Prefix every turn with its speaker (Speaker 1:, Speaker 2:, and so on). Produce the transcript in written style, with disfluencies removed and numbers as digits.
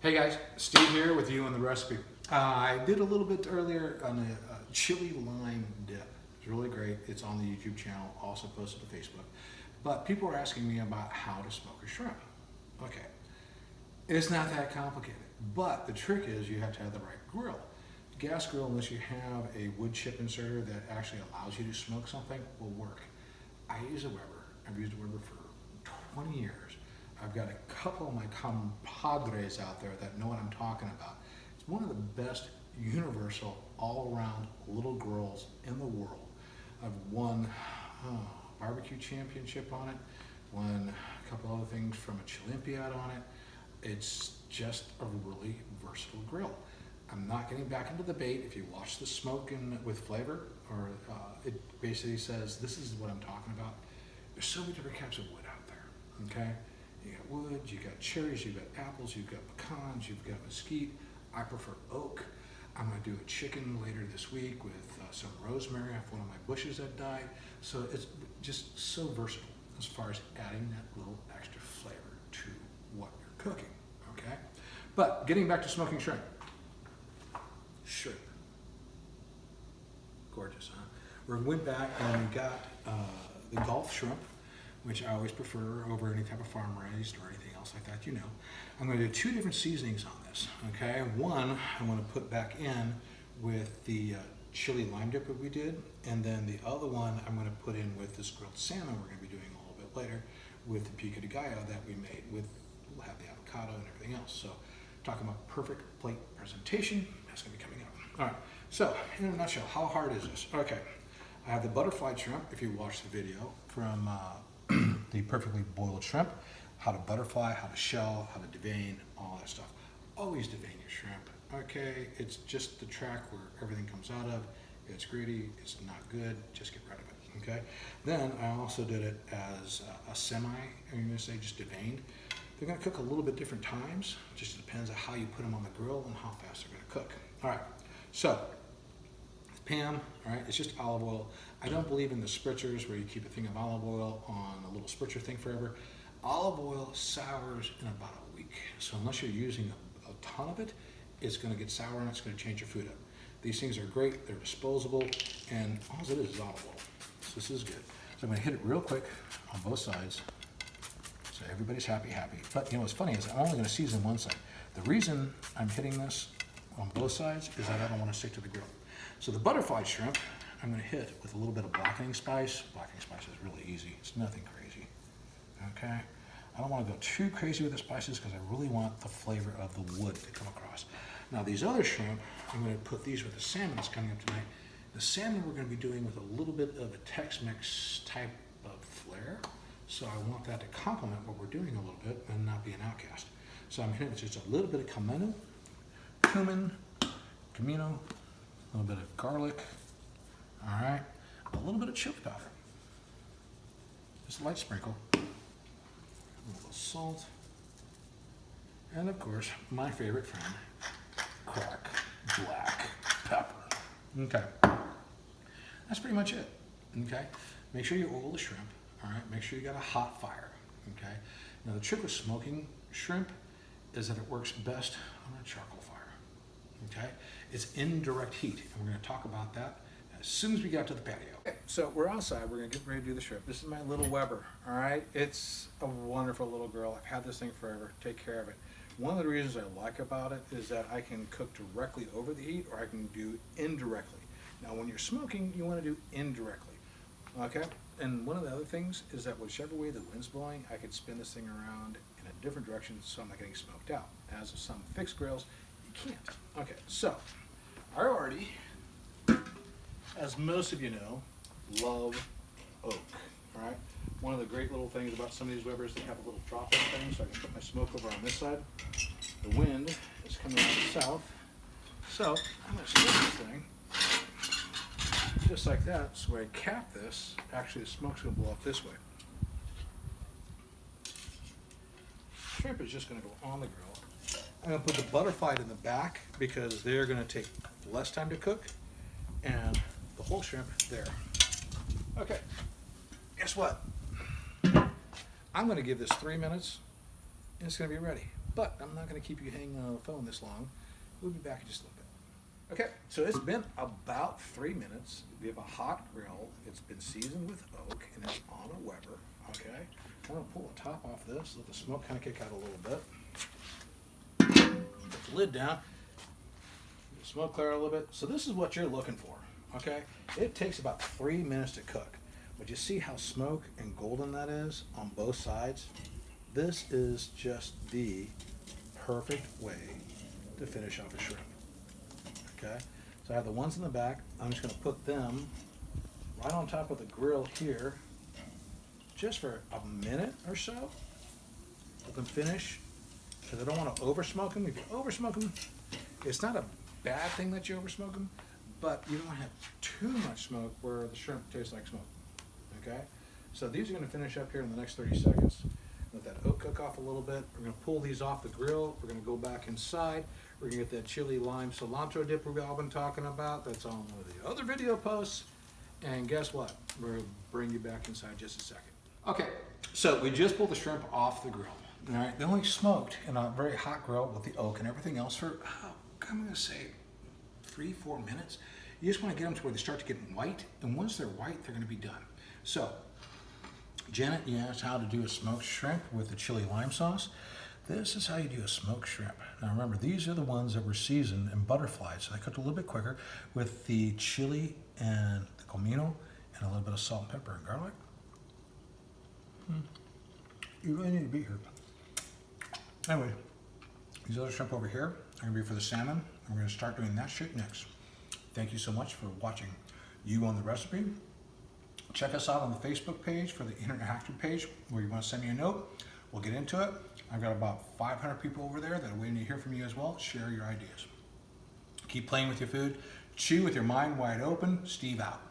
Speaker 1: Hey guys, Steve here with you on the recipe. I did a little bit earlier on a chili lime dip. It's really great. It's on the YouTube channel, also posted to Facebook. But people are asking me about how to smoke a shrimp. Okay, it's not that complicated, but the trick is you have to have the right grill. Gas grill, unless you have a wood chip inserter that actually allows you to smoke something, will work. I use a Weber. I've used a Weber for 20 years. I've got a couple of my compadres out there that know what I'm talking about. It's one of the best universal all-around little grills in the world. I've won barbecue championship on it, won a couple other things from a Chillimpiad on it. It's just a really versatile grill. I'm not getting back into the bait. If you watch the smoke with flavor, or it basically says this is what I'm talking about. There's so many different types of wood out there, okay? You got wood, you got cherries, you got apples, you've got pecans, you've got mesquite. I prefer oak. I'm gonna do a chicken later this week with some rosemary off one of my bushes that died. So it's just so versatile as far as adding that little extra flavor to what you're cooking, okay? But getting back to smoking shrimp. Shrimp. Gorgeous, huh? We went back and we got the Gulf shrimp, which I always prefer over any type of farm raised or anything else like that, you know. I'm going to do two different seasonings on this, okay? One, I'm going to put back in with the chili lime dip that we did, and then the other one I'm going to put in with this grilled salmon we're going to be doing a little bit later with the pico de gallo that we made with, we'll have the avocado and everything else. So talking about perfect plate presentation, that's going to be coming up. All right, so in a nutshell, how hard is this? Okay, I have the butterfly shrimp, if you watch the video, from the perfectly boiled shrimp, how to butterfly, how to shell, how to devein, all that stuff. Always devein your shrimp, okay? It's just the track where everything comes out of. It's gritty, it's not good, just get rid of it, okay? Then I also did it as a semi, I'm gonna say just deveined. They're gonna cook a little bit different times, just depends on how you put them on the grill and how fast they're gonna cook. All right, so pan, all right, it's just olive oil. I don't believe in the spritzers where you keep a thing of olive oil on a little spritzer thing forever. Olive oil sours in about a week. So unless you're using a ton of it, it's gonna get sour and it's gonna change your food up. These things are great, they're disposable, and all it is olive oil. So this is good. So I'm gonna hit it real quick on both sides. So everybody's happy. But you know what's funny is I'm only gonna season one side. The reason I'm hitting this on both sides is that I don't wanna stick to the grill. So the butterfly shrimp, I'm going to hit with a little bit of blackening spice. Blackening spice is really easy. It's nothing crazy. Okay? I don't want to go too crazy with the spices because I really want the flavor of the wood to come across. Now these other shrimp, I'm going to put these with the salmon that's coming up tonight. The salmon we're going to be doing with a little bit of a Tex-Mex type of flair. So I want that to complement what we're doing a little bit and not be an outcast. So I'm hitting with just a little bit of cumin, a little bit of garlic, all right, a little bit of chili powder, just a light sprinkle, a little salt, and of course, my favorite friend, cracked black pepper. Okay, that's pretty much it, okay? Make sure you oil the shrimp, all right? Make sure you got a hot fire, okay? Now the trick with smoking shrimp is that it works best on a charcoal fire. Okay, it's indirect heat, and we're going to talk about that as soon as we get to the patio. Okay, so we're outside. We're going to get ready to do the shrimp. This is my little Weber. All right, it's a wonderful little girl. I've had this thing forever. Take care of it. One of the reasons I like about it is that I can cook directly over the heat, or I can do indirectly. Now, when you're smoking, you want to do indirectly. Okay, and one of the other things is that whichever way the wind's blowing, I could spin this thing around in a different direction, so I'm not getting smoked out. As with some fixed grills, you can't. Okay, so I already, as most of you know, love oak. All right, one of the great little things about some of these Webers, they have a little drop-in thing, so I can put my smoke over on this side. The wind is coming out of the south, so I'm going to spin this thing just like that. So when I cap this, actually the smoke's going to blow up this way. Shrimp is just going to go on the grill. I'm going to put the butterfly in the back because they're going to take less time to cook, and the whole shrimp there. Okay, guess what? I'm going to give this 3 minutes and it's going to be ready. but I'm not going to keep you hanging on the phone this long. We'll be back in just a little bit. Okay, so it's been about 3 minutes. We have a hot grill. It's been seasoned with oak, and it's on a Weber. Okay, I'm going to pull the top off this, let the smoke kind of kick out a little bit. Put the lid down. Let the smoke clear a little bit. So this is what you're looking for. Okay, it takes about 3 minutes to cook. But you see how smoke and golden that is on both sides? This is just the perfect way to finish off a shrimp. Okay, so I have the ones in the back. I'm just going to put them right on top of the grill here, just for a minute or so. Let them finish, because I don't want to over smoke them. If you over smoke them, it's not a bad thing that you over smoke them, but you don't want to have too much smoke where the shrimp tastes like smoke. Okay, so these are going to finish up here in the next 30 seconds. Let that oak cook off a little bit. We're going to pull these off the grill. We're going to go back inside. We're going to get that chili lime cilantro dip we've all been talking about. That's on one of the other video posts. And guess what? We're going to bring you back inside just a second. Okay, so we just pulled the shrimp off the grill. All right, they only smoked in a very hot grill with the oak and everything else for, I'm going to say 3-4 minutes. You just want to get them to where they start to get white. And once they're white, they're going to be done. So, Janet, you asked how to do a smoked shrimp with the chili lime sauce. This is how you do a smoked shrimp. Now remember, these are the ones that were seasoned and butterflied, so they cooked a little bit quicker with the chili and the comino and a little bit of salt and pepper and garlic. You really need to be here. Anyway, these other shrimp over here are going to be for the salmon, and we're going to start doing that shit next. Thank you so much for watching You on the Recipe. Check us out on the Facebook page for the interactive page where you want to send me a note. We'll get into it. I've got about 500 people over there that are waiting to hear from you as well. Share your ideas. Keep playing with your food. Chew with your mind wide open. Steve out.